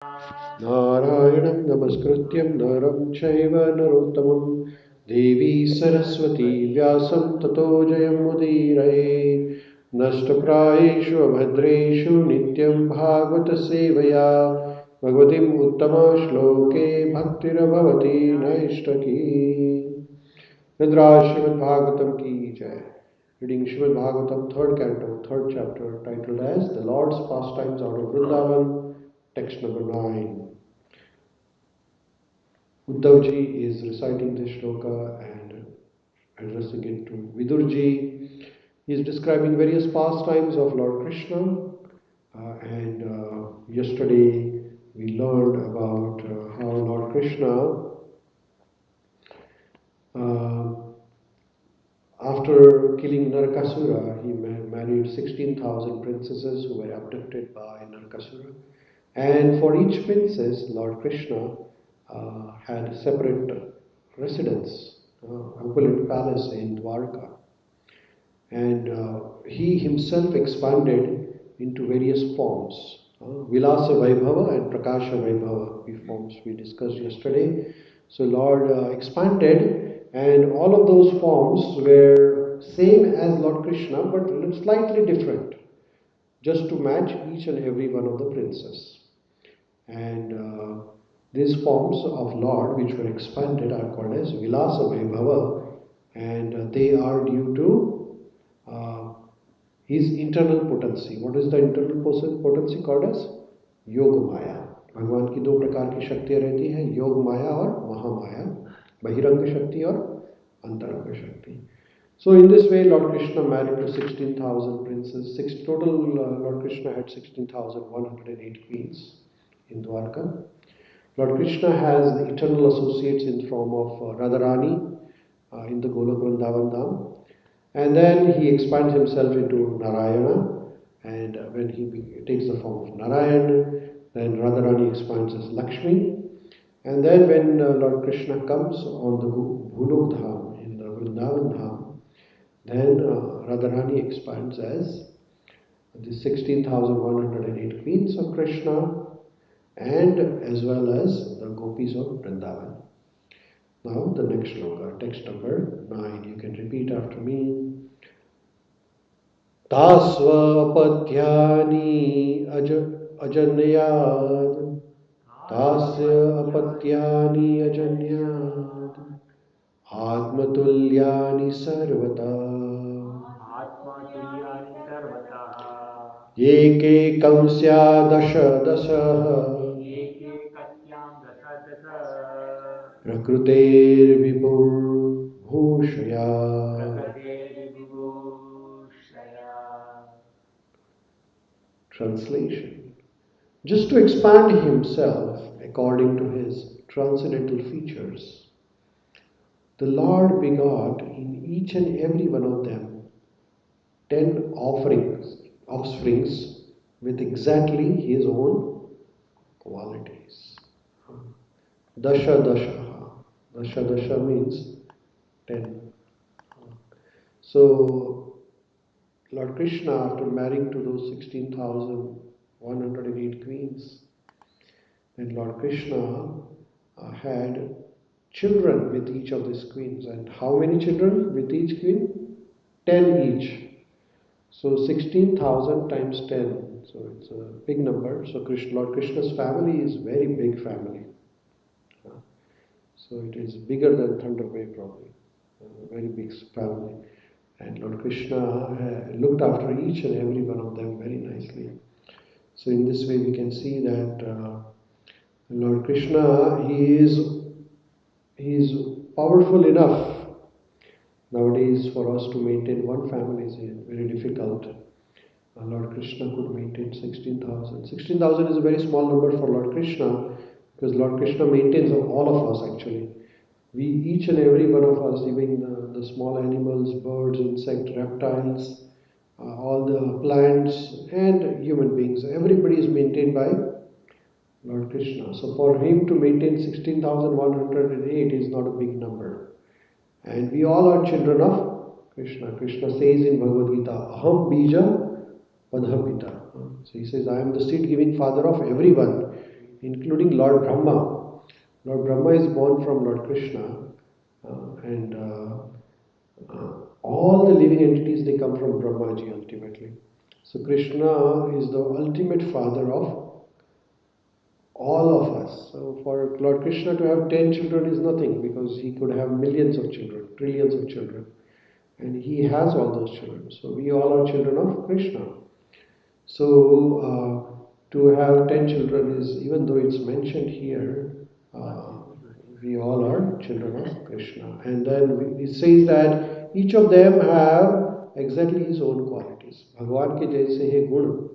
नारायणं नमस्कृत्यं नरं चैव नरोत्तमं देवी सरस्वती व्यासं ततो जयमुदीरये नष्टप्रायेषु अभद्रेषु नित्यं भागवत सेवया भगवतीम् उत्तमश्लोके भक्तिर्भवति नैष्टकी। Vṛndāvana की जय। Reading Śrīmad-Bhāgavatam, 3rd canto, 3rd chapter, titled as The Lord's Pastimes out of Vṛndāvana, text number 9. Uddhavji is reciting this shloka and addressing it to Vidurji. He is describing various pastimes of Lord Krishna, and yesterday we learned about how Lord Krishna, after killing Narakasura, he married 16,000 princesses who were abducted by Narakasura. And for each princess, Lord Krishna had separate residence, opulent palace in Dwarka. And he himself expanded into various forms. Vilasa Vaibhava and Prakasha Vaibhava, forms we discussed yesterday. So Lord expanded, and all of those forms were same as Lord Krishna, but slightly different, just to match each and every one of the princes. And these forms of Lord which were expanded are called as Vilasa Vaibhava, and they are due to his internal potency. What is the internal potency called as? Yoga Maya. भगवान की दो प्रकार की शक्तियाँ रहती हैं, योग माया और महामाया, बहिरंग शक्ति और अंतरंग शक्ति. So in this way, Lord Krishna married to 16,000 princes. Total, Lord Krishna had 16,108 queens in Dwarka. Lord Krishna has the eternal associates in the form of Radharani in the Golok Vṛndāvana. And then he expands himself into Narayana, and when he takes the form of Narayana, then Radharani expands as Lakshmi. And then when Lord Krishna comes on the Bhulok Dham, in the Vṛndāvana Dham, then Radharani expands as the 16,108 queens of Krishna, and as well as the gopis of Vṛndāvana. Now the next shloka, text number 9. You can repeat after me. Tasva patyani ajanyad. Tasya apatyani ajanyad. Atmatulyani sarvata. Yekekam syadasha dasha. Prakruter vibhur bhushaya. Translation. Just to expand himself according to his transcendental features, the Lord begot in each and every one of them 10 offsprings with exactly his own qualities. Dasha dasha. Dasha dasha means 10. So Lord Krishna, after marrying to those 16,108 queens, and Lord Krishna had children with each of these queens. And how many children with each queen? 10 each. So 16,000 times 10. So it's a big number. So Lord Krishna's family is very big family. So it is bigger than Thunder Bay probably. A very big family. And Lord Krishna looked after each and every one of them very nicely. So in this way we can see that Lord Krishna, he is powerful enough. Nowadays for us to maintain one family is very difficult. Lord Krishna could maintain 16,000. 16,000 is a very small number for Lord Krishna, because Lord Krishna maintains all of us actually. We, each and every one of us, even the small animals, birds, insects, reptiles, all the plants and human beings, everybody is maintained by Lord Krishna. So for him to maintain 16,108 is not a big number. And we all are children of Krishna. Krishna says in Bhagavad Gita, Aham bija padhapita. So he says, I am the seed-giving father of everyone. including Lord Brahma. Lord Brahma is born from Lord Krishna, and all the living entities, they come from Brahmaji ultimately. So Krishna is the ultimate father of all of us. So for Lord Krishna to have 10 children is nothing, because he could have millions of children, trillions of children. And he has all those children. So we all are children of Krishna. So to have 10 children is, even though it's mentioned here, we all are children of Krishna. And then it says that each of them have exactly his own qualities. Bhagwan ke jaise hai gun,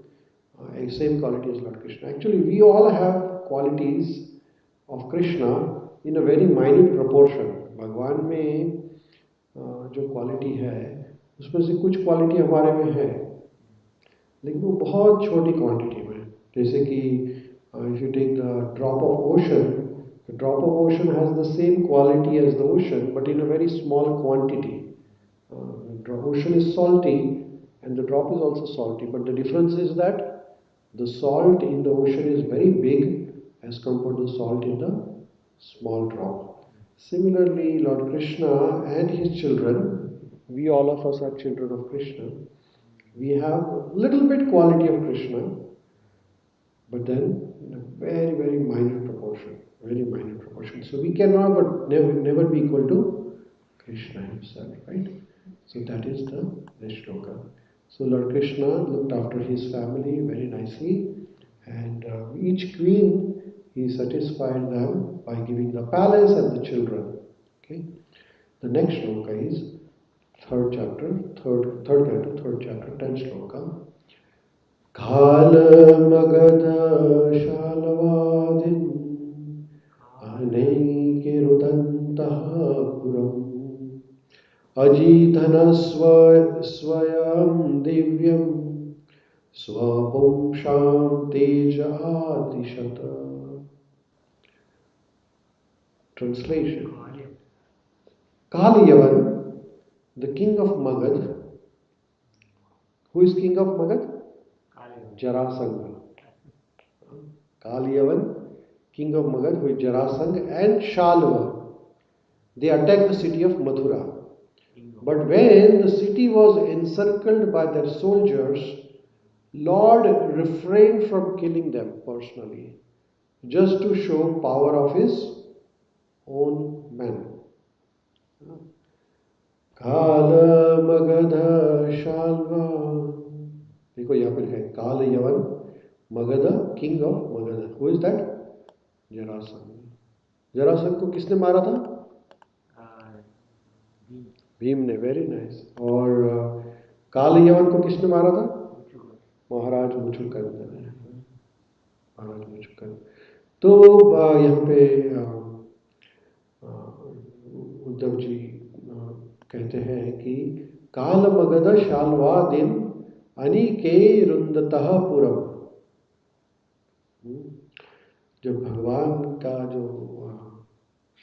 same quality as Lord Krishna. Actually, we all have qualities of Krishna in a very minute proportion. भगवान में जो quality है उसमें से कुछ quality हमारे में है, लेकिन वो बहुत छोटी क्वांटिटी में. जैसे कि if you take the drop of ocean, the drop of ocean has the same quality as the ocean, but in a very small quantity. The ocean is salty and the drop is also salty, but the difference is that the salt in the ocean is very big as compared to the salt in the small drop. Similarly, Lord Krishna and his children, we all of us are children of Krishna. We have little bit quality of Krishna, but then in a very, very minor proportion. Very minor proportion. So we cannot but never be equal to Krishna himself, right? So that is the shloka. So Lord Krishna looked after his family very nicely, and each queen, he satisfied them by giving the palace and the children. Okay. The next shloka is third canto, third chapter, 10th shloka. Kala magada shalavadin aneke rudantaha puram ajidhana swayam divyam swapumsham teja adishata. Translation. Kaliyavan, the king of Magad. Who is king of Magad? Jarasandha. Kaliyavan, king of Magad, who is Jarasandha, and Shalva. They attacked the city of Mathura. But when the city was encircled by their soldiers, Lord refrained from killing them personally, just to show power of his own men. Kala Magada Shalva. देखो यहाँ पर है Kalyavan Magadh, king of Magadh. Who is that? Jarasandh. Jarasandh को किसने मारा था? भीम ने. Very nice. और काल यवन को किसने मारा था? महाराज मुचुकुंद ने. महाराज मुचुकुंद. तो यहाँ पे उद्धव जी कहते हैं कि काल मगध शालवा दिन अनिके रुंदतः पुरम. जब भगवान का जो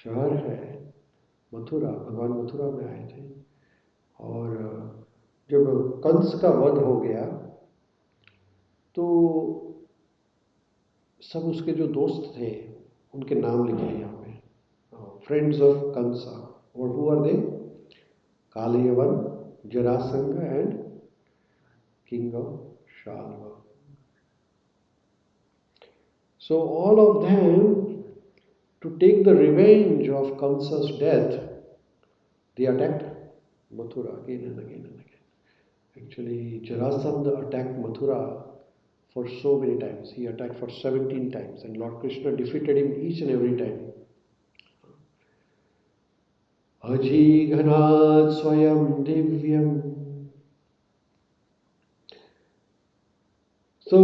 शहर है मथुरा, भगवान मथुरा में आए थे, और जब कंस का वध हो गया तो सब उसके जो दोस्त थे उनके नाम लिखे यहाँ पे. Friends of Kansa. और who are they? Kalayavan, Jarasandh and king of Shalva. So all of them, to take the revenge of Kamsa's death, they attacked Mathura again and again and again. Actually, Jarasandha attacked Mathura for so many times. He attacked for 17 times, and Lord Krishna defeated him each and every time. Ajighanat swayam divyam. तो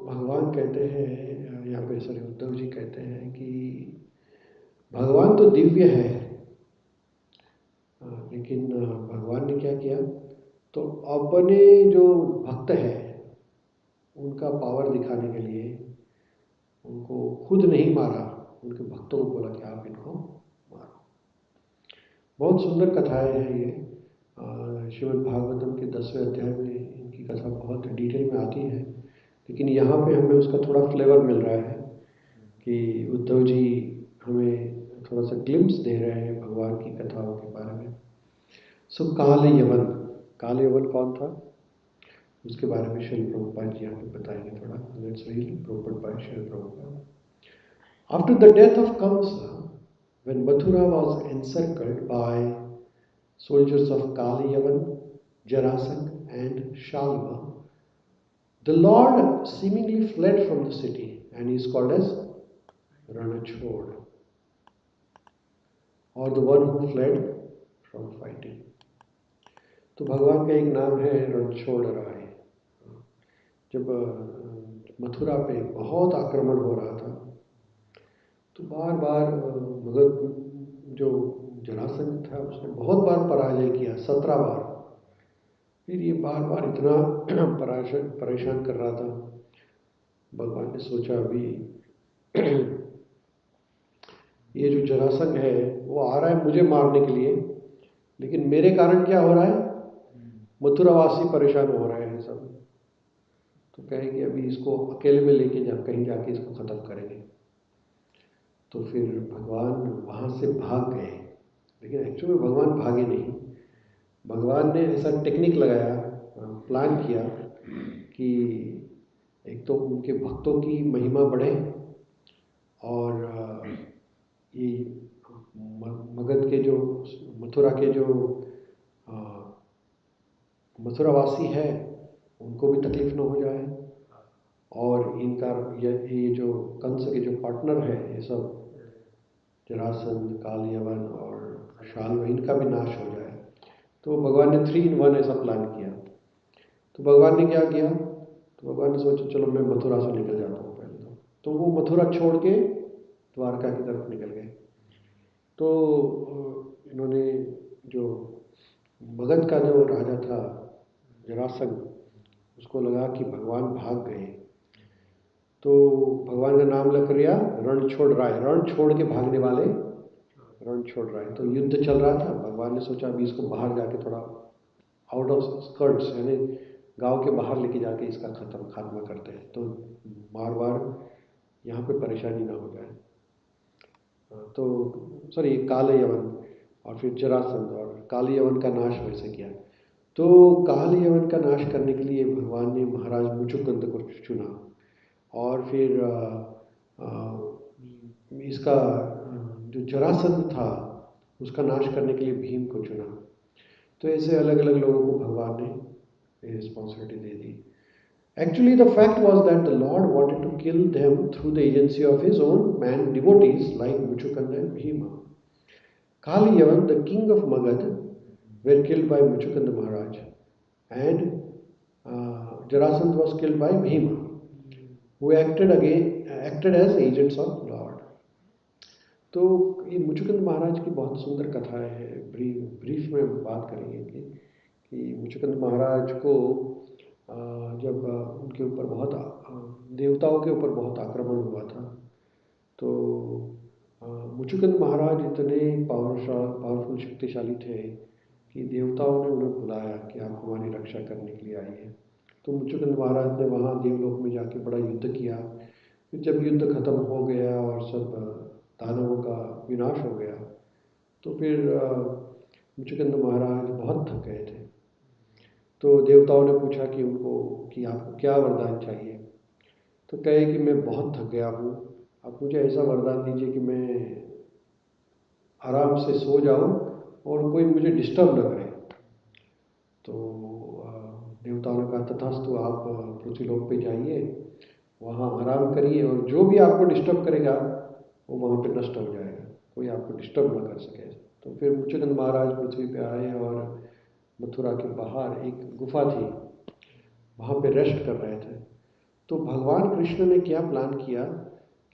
भगवान कहते हैं यहाँ पे, sorry Uddhav ji कहते हैं कि भगवान तो दिव्य है, लेकिन भगवान ने क्या किया? तो अपने जो भक्त है उनका पावर दिखाने के लिए उनको खुद नहीं मारा, उनके भक्तों को बोला कि आप इनको मारो. बहुत सुंदर कथाएं हैं ये. श्रीमद् भागवतम के 10वें अध्याय में इनकी कथा बहुत डिटेल में आती है, लेकिन यहाँ पे हमें उसका थोड़ा फ्लेवर मिल रहा है कि उद्धव जी हमें थोड़ा सा ग्लिम्स दे रहे हैं भगवान की कथाओं के बारे में। सो काल यवन कौन था उसके बारे में श्रील प्रभुपाद जी यहाँ पे बताएंगे थोड़ा। Let's read purport by Srila Prabhupada. After the death of Kamsa, when Mathura was encircled by soldiers of Kaliyavan, Jarasandha and Shalva, the Lord seemingly fled from the city and is called as Ranachod, or the one who fled from fighting. तो भगवान का एक नाम है रणछोड़ राय। जब मथुरा पे बहुत आक्रमण हो रहा था तो बार बार मगध जो जरासंध था उसने बहुत बार पराजय किया, 17 बार। फिर ये बार बार इतना परेशान कर रहा था, भगवान ने सोचा अभी ये जो जरासंध है वो आ रहा है मुझे मारने के लिए, लेकिन मेरे कारण क्या हो रहा है, मथुरावासी परेशान हो रहे हैं सब। तो कहेंगे अभी इसको अकेले में लेके कहीं जाके इसको खत्म करेंगे। तो फिर भगवान वहाँ से भाग गए, लेकिन एक्चुअली में भगवान भागे नहीं। भगवान ने ऐसा टेक्निक लगाया, प्लान किया कि एक तो उनके भक्तों की महिमा बढ़े और ये मगध के जो मथुरा के जो मथुरावासी है उनको भी तकलीफ न हो जाए, और इनका ये जो कंस के जो पार्टनर है ये सब जरासंध, कालयवन और शाल्व, इनका भी नाश हो जाए। तो भगवान ने 3 in 1 ऐसा प्लान किया। तो भगवान ने क्या किया, तो भगवान ने सोचा चलो मैं मथुरा से निकल जाता हूँ पहले। तो वो मथुरा छोड़ के द्वारका की तरफ निकल गए। तो इन्होंने जो मगध का जो राजा था जरासंध, उसको लगा कि भगवान भाग गए, तो भगवान का नाम लग लिया रणछोड़ राय, रण छोड़ के भागने वाले रणछोड़ राय। तो युद्ध चल रहा था, भगवान ने सोचा अभी इसको बाहर जाके थोड़ा आउट ऑफ स्कर्ट्स यानी गांव के बाहर लेके जाके इसका खात्मा करते हैं, तो बार बार यहाँ पे परेशानी ना हो जाए। तो सॉरी कालयवन और फिर जरासंध और कालयवन का नाश वैसे किया। तो कालयवन का नाश करने के लिए भगवान ने महाराज मुचुकुंद को चुना, और फिर इसका जो जरासंध था उसका नाश करने के लिए भीम को चुना। तो ऐसे अलग अलग लोगों को भगवान ने responsibility they the. Actually, the fact was that the Lord wanted to kill them through the agency of his own man devotees like Muchukanda and Bhima. Kaliyavan, the king of Magad, were killed by Muchukanda Maharaj, and Jarasandh was killed by Bhima, who acted as agents of Lord. तो ये मुचुकुंद महाराज की बहुत सुंदर कथाएं है, brief में बात करेंगे कि मुचुकुंद महाराज को जब उनके ऊपर बहुत देवताओं के ऊपर बहुत आक्रमण हुआ था, तो मुचुकुंद महाराज इतने पावरफुल शक्तिशाली थे कि देवताओं ने उन्हें बुलाया कि आप हमारी रक्षा करने के लिए आइए। तो मुचुकुंद महाराज ने वहाँ देवलोक में जाके बड़ा युद्ध किया। फिर जब युद्ध खत्म हो गया और सब दानवों का विनाश हो गया, तो फिर मुचुकुंद महाराज बहुत थक गए थे। तो देवताओं ने पूछा कि उनको कि आपको क्या वरदान चाहिए। तो कहे कि मैं बहुत थक गया हूँ, आप मुझे ऐसा वरदान दीजिए कि मैं आराम से सो जाऊँ और कोई मुझे डिस्टर्ब न करे। तो देवताओं ने कहा तथास्तु, आप पृथ्वीलोक पे जाइए, वहाँ आराम करिए और जो भी आपको डिस्टर्ब करेगा वो वहाँ पे नष्ट हो जाएगा, कोई आपको डिस्टर्ब ना कर सके। तो फिर मुचुकुंद महाराज पृथ्वी पे आए और मथुरा के बाहर एक गुफा थी, वहाँ पे रेस्ट कर रहे थे। तो भगवान कृष्ण ने क्या प्लान किया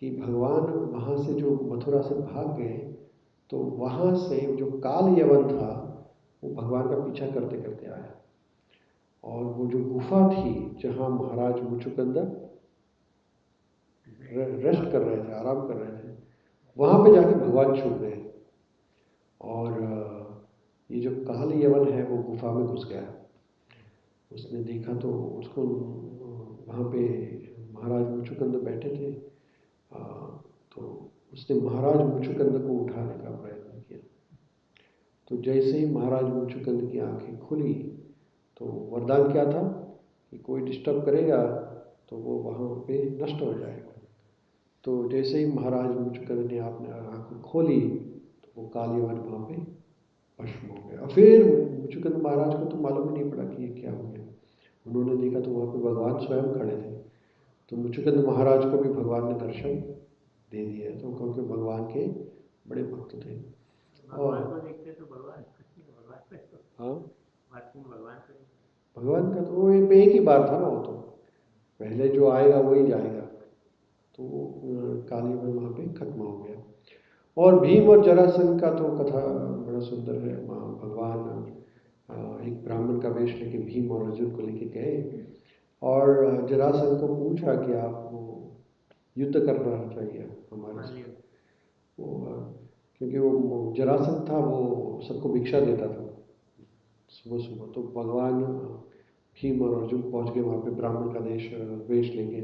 कि भगवान वहाँ से जो मथुरा से भाग गए, तो वहाँ से जो काल यवन था वो भगवान का पीछा करते करते आया, और वो जो गुफा थी जहाँ महाराज मुचुकुंद रेस्ट कर रहे थे, आराम कर रहे थे, वहाँ पे जाके भगवान छुप गए। और ये जो काल यवन है वो गुफा में घुस गया। उसने देखा तो उसको वहाँ पे महाराज मुचुकुंद बैठे थे, उसने महाराज मुचुकुंद को उठाने का प्रयत्न किया। तो जैसे ही महाराज मुचुकुंद की आंखें खुली तो वरदान क्या था कि कोई डिस्टर्ब करेगा तो वो वहाँ पे नष्ट हो जाएगा। तो जैसे ही महाराज मुचुकुंद ने आपने आंखें खोली तो वो कालीवन वहाँ पे भस्म हो गया। और फिर मुचुकुंद महाराज को तो मालूम ही नहीं पड़ा कि ये क्या हो गया। उन्होंने देखा तो वहाँ पे भगवान स्वयं खड़े थे। तो मुचुकुंद महाराज को भी भगवान ने दर्शन दे दिया। तो क्योंकि भगवान के बड़े भक्त थे। भगवान को देखते तो भगवान हाँ भगवान का तो वो एक ही बार था ना। वो तो पहले जो आएगा वही जाएगा। तो काली में वहाँ पे खत्म हो गया। और भीम और जरासंध का तो कथा बड़ा सुंदर है। भगवान एक ब्राह्मण का वेश लेके भीम और अर्जुन को लेके गए और जरासंध को पूछा कि आप युद्ध करना चाहिए हमारे से। वो क्योंकि वो जरासंध था, वो सबको भिक्षा देता था सुबह सुबह। तो भगवान भीम और अर्जुन पहुंच गए वहाँ पे ब्राह्मण का वेश लेके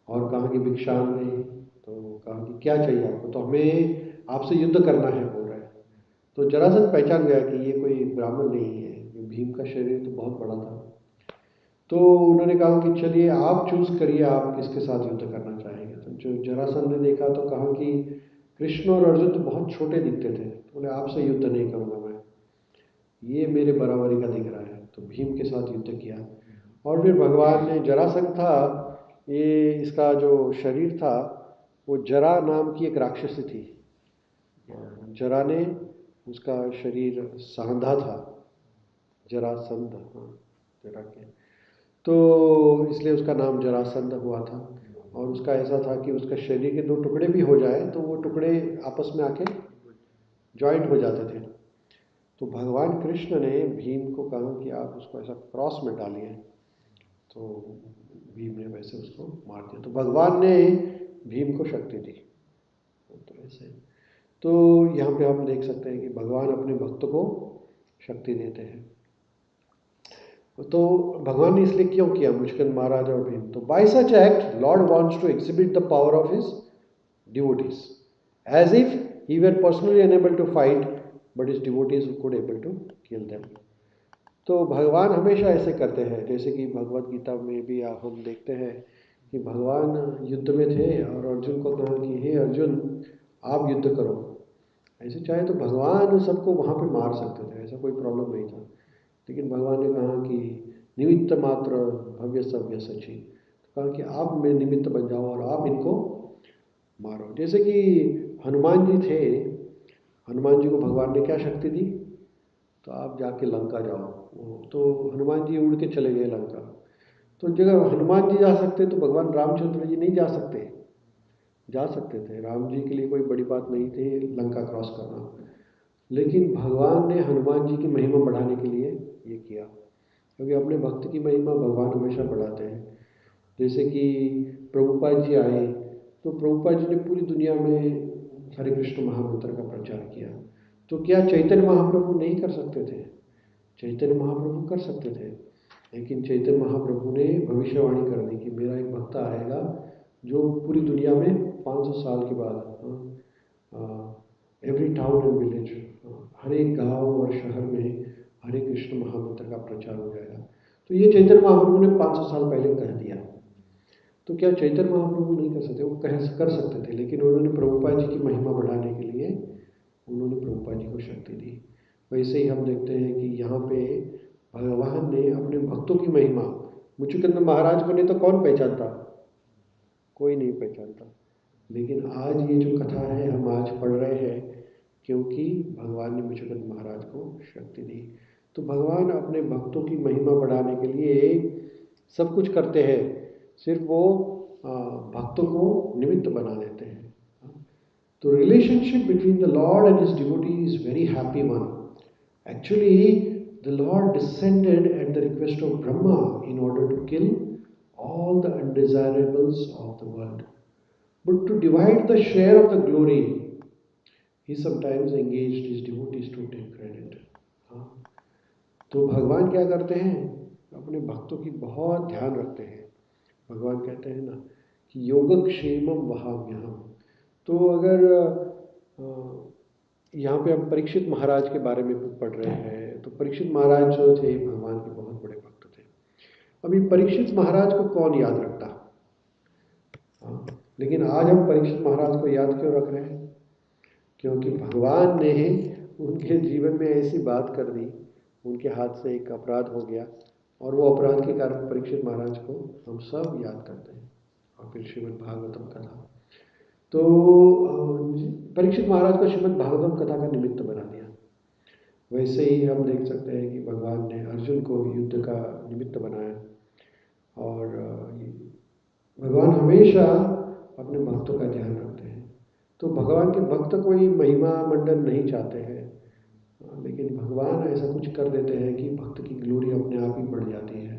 और कहा कि भिक्षा में। तो कहा कि क्या चाहिए आपको? तो हमें आपसे युद्ध करना है बोल रहे हैं। तो जरासंध पहचान गया कि ये कोई ब्राह्मण नहीं है। भीम का शरीर तो बहुत बड़ा था। तो उन्होंने कहा कि चलिए आप चूज करिए, आप किसके साथ युद्ध करना चाहेंगे। तो जो जरासंध ने देखा तो कहा कि कृष्ण और अर्जुन तो बहुत छोटे दिखते थे। बोले आपसे युद्ध नहीं करूँगा मैं, ये मेरे बराबरी का दिख रहा है। तो भीम के साथ युद्ध किया। और फिर भगवान ने, जरासंध था ये, इसका जो शरीर था वो जरा नाम की एक राक्षसी थी। जरा ने उसका शरीर सांधा था, जरासंध, हाँ जरा के, तो इसलिए उसका नाम जरासंध हुआ था। और उसका ऐसा था कि उसका शरीर के दो टुकड़े भी हो जाए तो वो टुकड़े आपस में आके ज्वाइंट हो जाते थे। तो भगवान कृष्ण ने भीम को कहा कि आप उसको ऐसा क्रॉस में डालिए। तो भीम ने वैसे उसको मार दिया। तो भगवान ने भीम को शक्ति दी। तो ऐसे तो यहाँ पे हम देख सकते हैं कि भगवान अपने भक्त को शक्ति देते हैं। तो भगवान ने इसलिए क्यों किया मुचुकुंद महाराज और भीम? तो by such act lord wants to exhibit the power of his devotees as if he were personally unable to fight but his devotees could able to kill them. तो भगवान हमेशा ऐसे करते हैं। जैसे कि भगवत गीता में भी हम देखते हैं कि भगवान युद्ध में थे और अर्जुन को कहा कि हे अर्जुन आप युद्ध करो। ऐसे चाहे तो भगवान सबको वहाँ पे मार सकते थे, ऐसा कोई प्रॉब्लम नहीं था। लेकिन भगवान ने कहा कि निमित्त मात्र भव्य सव्य सची, तो कहा कि आप मेरे निमित्त बन जाओ और आप इनको मारो। जैसे कि हनुमान जी थे, हनुमान जी को भगवान ने क्या शक्ति दी? तो आप जाके लंका जाओ। तो हनुमान जी उड़ के चले गए लंका। तो जगह हनुमान जी जा सकते तो भगवान रामचंद्र जी नहीं जा सकते? जा सकते थे। राम जी के लिए कोई बड़ी बात नहीं थी लंका क्रॉस करना। लेकिन भगवान ने हनुमान जी की महिमा बढ़ाने के लिए ये किया, क्योंकि अपने भक्त की महिमा भगवान हमेशा बढ़ाते हैं। जैसे कि प्रभुपाद जी आए तो प्रभुपाद जी ने पूरी दुनिया में हरे कृष्ण महामंत्र का प्रचार किया। तो क्या चैतन्य महाप्रभु नहीं कर सकते थे? चैतन्य महाप्रभु कर सकते थे। लेकिन चैतन्य महाप्रभु ने भविष्यवाणी कर दी कि मेरा एक भक्त आएगा जो पूरी दुनिया में 500 साल के बाद एवरी टाउन एंड विलेज, हर एक गाँव और शहर में हरे कृष्ण महामंत्र का प्रचार हो जाएगा। तो ये चैतन्य महाप्रभु ने 500 साल पहले कह दिया। तो क्या चैतन्य महाप्रभु नहीं कर सकते? वो कर सकते थे। लेकिन उन्होंने प्रभुपाद जी की महिमा बढ़ाने के लिए उन्होंने प्रभुपाद जी को शक्ति दी। वैसे ही हम देखते हैं कि यहाँ पे भगवान ने अपने भक्तों की महिमा, मुचुकुंद महाराज को नहीं तो कौन पहचानता? कोई नहीं पहचानता। लेकिन आज ये जो कथा है हम आज पढ़ रहे हैं क्योंकि भगवान ने मुचुकुंद महाराज को शक्ति दी। तो भगवान अपने भक्तों की महिमा बढ़ाने के लिए सब कुछ करते हैं, सिर्फ वो भक्तों को निमित्त बना देते हैं। तो relationship between the lord and his devotee is very happy one. Actually the lord descended at the request of Brahma in order to kill all the undesirables of the world. But to divide the share of the glory, he sometimes engaged his devotees to take credit. तो भगवान क्या करते हैं? अपने भक्तों की बहुत ध्यान रखते हैं। भगवान कहते हैं ना कि योगक्षेमम वहाम्यहम्, तो अगर यहाँ पे हम परीक्षित महाराज के बारे में पढ़ रहे हैं, तो परीक्षित महाराज जो थे भगवान के बहुत बड़े भक्त थे। अभी परीक्षित महाराज को कौन याद रखता? लेकिन आज हम परीक्षित महाराज को याद क्यों रख रहे हैं? क्योंकि भगवान ने उनके जीवन में ऐसी बात कर दी, उनके हाथ से एक अपराध हो गया, और वो अपराध के कारण परीक्षित महाराज को हम सब याद करते हैं। और फिर श्रीमद् भागवतम कथा, तो परीक्षित महाराज को श्रीमद् भागवतम कथा का निमित्त बना दिया। वैसे ही हम देख सकते हैं कि भगवान ने अर्जुन को युद्ध का निमित्त बनाया, और भगवान हमेशा अपने भक्तों का ध्यान रखते हैं। तो भगवान के भक्त कोई महिमा मंडन नहीं चाहते हैं, लेकिन भगवान ऐसा कुछ कर देते हैं कि भक्त की ग्लोरी अपने आप ही बढ़ जाती है।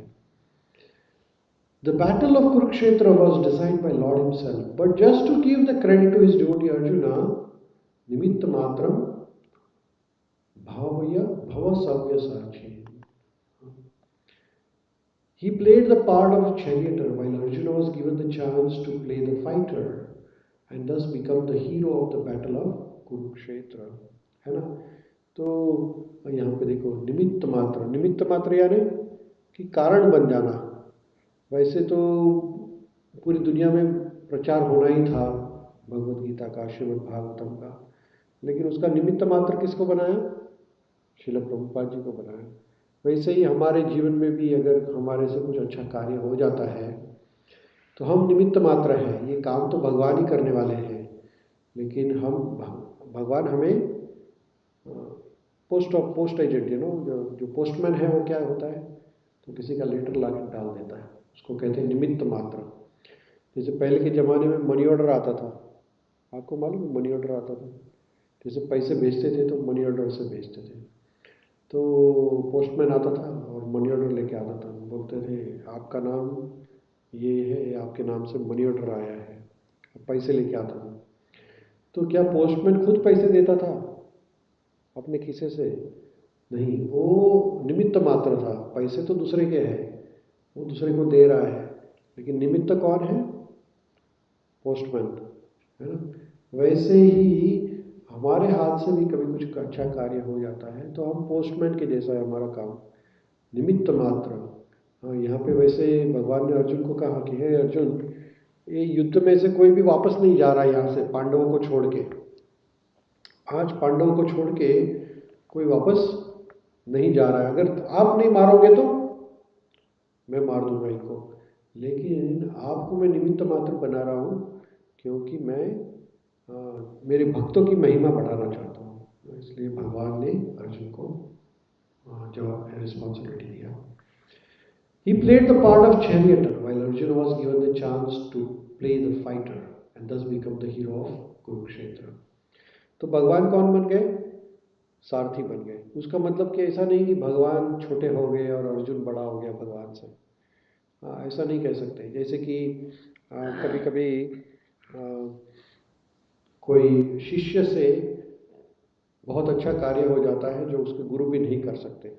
The battle of Kurukshetra was designed by Lord himself, but just to give the credit to his devotee Arjuna, nimitta matram bhava savya sachi. He played the part of charioteer while Arjuna was given the chance to play the fighter, and thus become the hero of the battle of Kurukshetra, है ना? तो यहाँ पे देखो निमित्त मात्र यानी कि कारण बन जाना। वैसे तो पूरी दुनिया में प्रचार होना ही था भगवद गीता का, श्रीमद् भागवतम का, लेकिन उसका निमित्त मात्र किसको बनाया? श्रील प्रभुपाद जी को बनाया। वैसे ही हमारे जीवन में भी अगर हमारे से कुछ अच्छा कार्य हो जाता है तो हम निमित्त मात्र हैं। ये काम तो भगवान ही करने वाले हैं, लेकिन हम भगवान हमें पोस्ट एजेंट, जो पोस्टमैन है वो क्या होता है, तो किसी का लेटर ला के डाल देता है, उसको कहते हैं निमित्त मात्र। जैसे पहले के ज़माने में मनी ऑर्डर आता था, आपको मालूम है मनी ऑर्डर आता था, जैसे पैसे भेजते थे तो मनी ऑर्डर से भेजते थे। तो पोस्टमैन आता था और मनी ऑर्डर लेके आता था, बोलते थे आपका नाम ये है, आपके नाम से मनी ऑर्डर आया है, पैसे लेके आता था। तो क्या पोस्टमैन खुद पैसे देता था अपने खीसे से? नहीं, वो निमित्त मात्र था। पैसे तो दूसरे के हैं, वो दूसरे को दे रहा है, लेकिन निमित्त कौन है? पोस्टमैन, है ना? वैसे ही हमारे हाथ से भी कभी कुछ अच्छा कार्य हो जाता है तो हम पोस्टमैन के जैसा है हमारा काम, निमित्त मात्र। हाँ, यहाँ पे वैसे भगवान ने अर्जुन को कहा कि हे अर्जुन, ये युद्ध में से कोई भी वापस नहीं जा रहा यहाँ से, पांडवों को छोड़ के। आज पांडवों को छोड़ के कोई वापस नहीं जा रहा है। अगर आप नहीं मारोगे तो मैं मार दूंगा इनको, लेकिन आपको मैं निमित्त मात्र बना रहा हूँ, क्योंकि मैं मेरे भक्तों की महिमा बढ़ाना चाहता हूँ। इसलिए भगवान ने अर्जुन को जो रिस्पॉन्सिबिलिटी दिया। He played the part of charioteer while Arjuna was given the chance to play the fighter and thus become the hero of Kurukshetra. तो भगवान कौन बन गए? सारथी बन गए। उसका मतलब कि ऐसा नहीं कि भगवान छोटे हो गए और अर्जुन बड़ा हो गया भगवान से, ऐसा नहीं कह सकते। जैसे कि कभी कभी कोई शिष्य से बहुत अच्छा कार्य हो जाता है जो उसके गुरु भी नहीं कर सकते,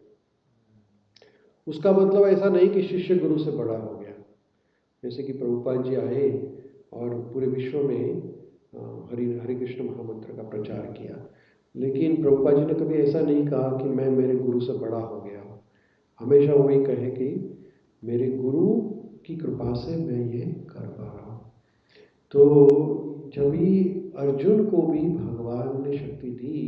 उसका मतलब ऐसा नहीं कि शिष्य गुरु से बड़ा हो गया। जैसे कि प्रभुपाद जी आए और पूरे विश्व में हरे कृष्ण महामंत्र का प्रचार किया, लेकिन प्रभुपाद जी ने कभी ऐसा नहीं कहा कि मैं मेरे गुरु से बड़ा हो गया हूँ। हमेशा वही कहे कि मेरे गुरु की कृपा से मैं ये कर पा रहा हूँ। तो जब भी अर्जुन को भी भगवान ने शक्ति दी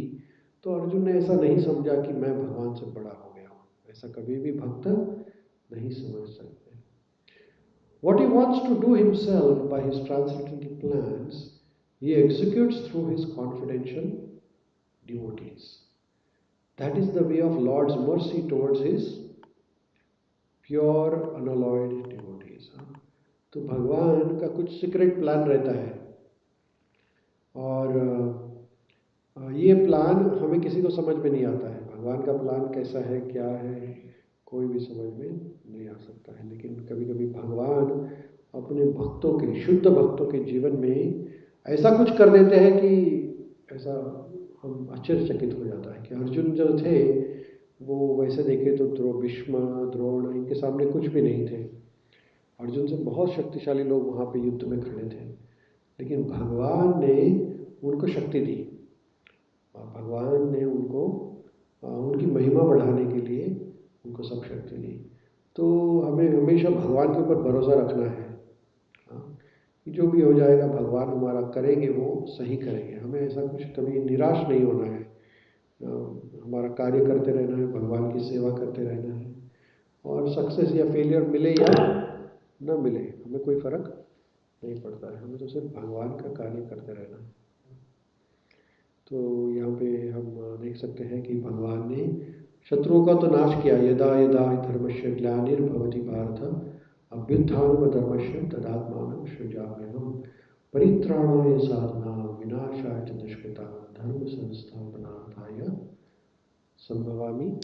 तो अर्जुन ने ऐसा नहीं समझा कि मैं भगवान से बड़ा हो गया हूँ, ऐसा कभी भी भक्त नहीं समझ सकते। What he wants to do himself by his transcendental plans, he executes through his confidential devotees. That is the way of Lord's mercy towards his pure unalloyed devotees. तो भगवान का कुछ सीक्रेट प्लान रहता है, और ये प्लान हमें किसी को समझ में नहीं आता है। भगवान का प्लान कैसा है, क्या है, कोई भी समझ में नहीं आ सकता है। लेकिन कभी कभी भगवान अपने भक्तों के, शुद्ध भक्तों के जीवन में ऐसा कुछ कर देते हैं कि ऐसा हम आश्चर्यचकित हो जाता है कि अर्जुन जो थे वो वैसे देखे तो भीष्म, द्रोण, इनके सामने कुछ भी नहीं थे। अर्जुन से बहुत शक्तिशाली लोग वहाँ पे युद्ध में खड़े थे, लेकिन भगवान ने उनको शक्ति दी और भगवान ने उनको उनकी महिमा बढ़ाने के लिए उनको सब शक्ति दी। तो हमें हमेशा भगवान के ऊपर भरोसा रखना है कि जो भी हो जाएगा भगवान हमारा करेंगे, वो सही करेंगे। हमें ऐसा कुछ कभी निराश नहीं होना है, हमारा कार्य करते रहना है, भगवान की सेवा करते रहना है और सक्सेस या फेलियर मिले या ना मिले हमें कोई फर्क नहीं पड़ता है, हमें तो सिर्फ भगवान का कार्य करते रहना है। तो यहाँ पे हम देख सकते हैं कि भगवान ने शत्रुओं का तो नाश किया। यदा यदा धर्मस्य ग्लानिर्भवति भारत अभ्युत्थानमधर्मस्य तदात्मानं सृजाम्यहम् परित्राणाय साधूनां विनाशाय च दुष्कृतां धर्म संस्थापनार्थाय संभवामि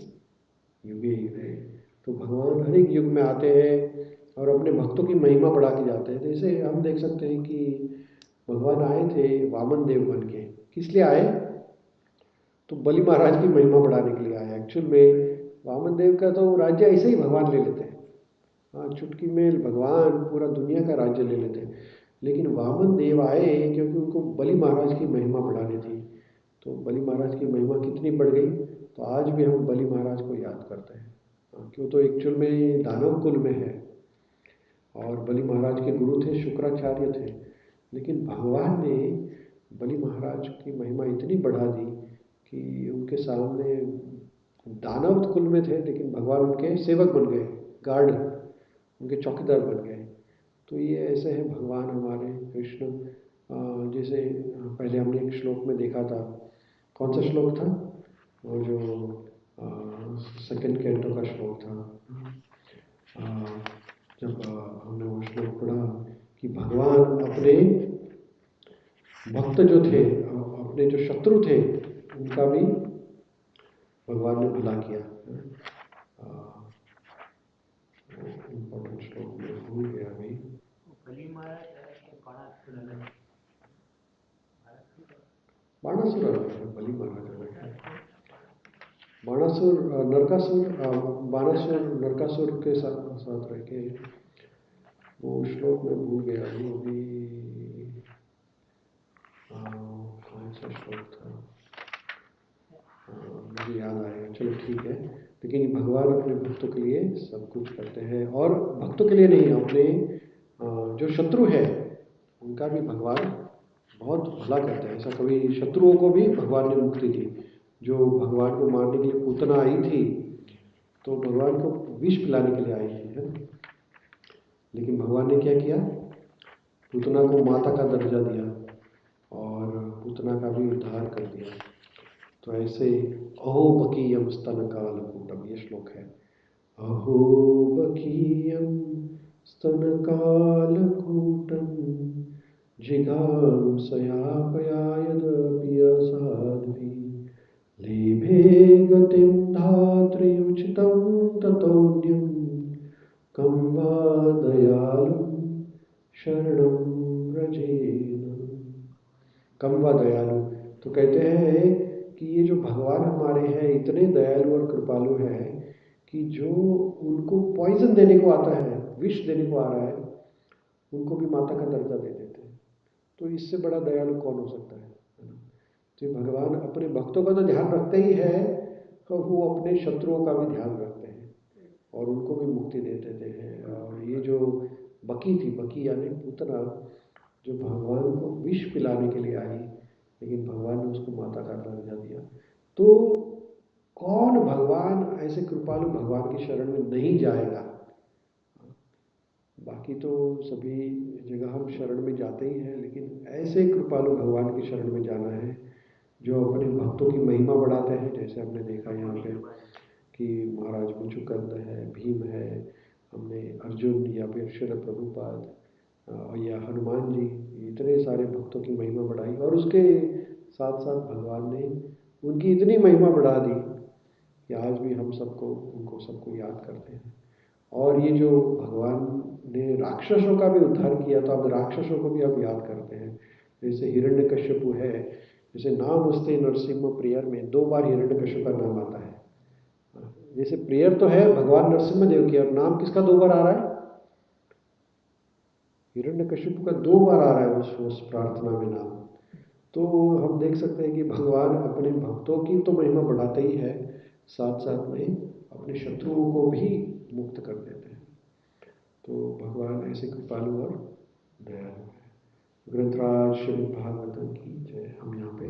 युगे युगे। तो भगवान हर एक युग में आते हैं और अपने भक्तों की महिमा बढ़ा के जाते हैं। जैसे हम देख सकते हैं कि भगवान आए थे वामन देव बन के। किस लिए आए? तो बलि महाराज की महिमा बढ़ाने के लिए आए। एक्चुअल में वामन देव का तो राज्य ऐसे ही भगवान ले लेते हैं, हाँ, चुटकी में भगवान पूरा दुनिया का राज्य ले लेते हैं। लेकिन वामन देव आए क्योंकि उनको बलि महाराज की महिमा बढ़ानी थी। तो बलि महाराज की महिमा कितनी बढ़ गई, तो आज भी हम बलि महाराज को याद करते हैं। क्यों? तो एक्चुअल में दानव कुल में है और बलि महाराज के गुरु थे, शुक्राचार्य थे। लेकिन भगवान ने बलि महाराज की महिमा इतनी बढ़ा दी कि उनके सामने दानव कुल में थे लेकिन भगवान उनके सेवक बन गए, गार्ड, उनके चौकीदार बन गए। तो ये ऐसे हैं भगवान हमारे कृष्ण। जैसे पहले हमने एक श्लोक में देखा था, कौन सा श्लोक था वो, जो सेकंड कैंटो का श्लोक था, जब हमने वो श्लोक पढ़ा कि भगवान अपने भक्त जो थे, अपने जो शत्रु थे, उनका भी भगवान ने भला किया। इम्पोर्टेंट श्लोक में भूल गया अभी। बाणासुर अलग है, बलि महाराज अलग है। बाणासुर नरकासुर, बाणासुर नरकासुर के साथ रह के, वो श्लोक में भूल गया अभी। कौन सा श्लोक था, मुझे याद आएगा, चलो ठीक है। लेकिन भगवान अपने भक्तों के लिए सब कुछ करते हैं और भक्तों के लिए नहीं, अपने जो शत्रु है उनका भी भगवान बहुत भला करते हैं। ऐसा कभी शत्रुओं को भी भगवान ने मुक्ति दी। जो भगवान को मारने के लिए पूतना आई थी, तो भगवान को विष पिलाने के लिए आई थी, है। लेकिन भगवान ने क्या किया, पूतना को माता का दर्जा दिया और पूतना का भी उद्धार कर दिया। तो ऐसे अहो बकीयम स्तन कालकूटम, ये श्लोक है। अहो बकीयम स्तन कालकूटम जिगाम सयापयायदपि असाध्वी लेभे गतिं धात्री उचितं ततोऽन्यं कं वा दयालुं शरणं व्रजेन। कं वा दयालु, तो कहते हैं कि ये जो भगवान हमारे हैं इतने दयालु और कृपालु हैं कि जो उनको पॉइजन देने को आता है, विष देने को आ रहा है, उनको भी माता का दर्जा दे देते हैं। तो इससे बड़ा दयालु कौन हो सकता है ना। तो भगवान अपने भक्तों का तो ध्यान रखते ही है, तो वो अपने शत्रुओं का भी ध्यान रखते हैं और उनको भी मुक्ति दे देते हैं। और ये जो बकी थी, बकी यानी पूतना, जो भगवान को विष पिलाने के लिए आई, लेकिन भगवान ने उसको माता का दर्जा दिया। तो कौन भगवान, ऐसे कृपालु भगवान की शरण में नहीं जाएगा। बाकी तो सभी जगह हम शरण में जाते ही हैं, लेकिन ऐसे कृपालु भगवान की शरण में जाना है जो अपने भक्तों की महिमा बढ़ाते हैं। जैसे हमने देखा यहाँ पे कि महाराज मुचुकुंद है, भीम है, हमने अर्जुन या फिर श्रील प्रभुपाद या हनुमान जी, इतने सारे भक्तों की महिमा बढ़ाई और उसके साथ साथ भगवान ने उनकी इतनी महिमा बढ़ा दी कि आज भी हम उनको सबको याद करते हैं। और ये जो भगवान ने राक्षसों का भी उद्धार किया, तो अब राक्षसों को भी हम याद करते हैं। जैसे हिरण्यकश्यपु है, जैसे नाम उसते नरसिंह प्रेयर में 2 बार हिरण्यकश्यप का नाम आता है। जैसे प्रेयर तो है भगवान नरसिंह देव की, और नाम किसका 2 बार आ रहा है? हिरण्यकशिपु का 2 बार आ रहा है उस प्रार्थना में नाम। तो हम देख सकते हैं कि भगवान अपने भक्तों की तो महिमा बढ़ाते ही है, साथ साथ में अपने शत्रुओं को भी मुक्त कर देते हैं। तो भगवान ऐसे कृपालु और दयालु है। ग्रंथराज श्रीमद् भागवतम की जय। हम यहाँ पे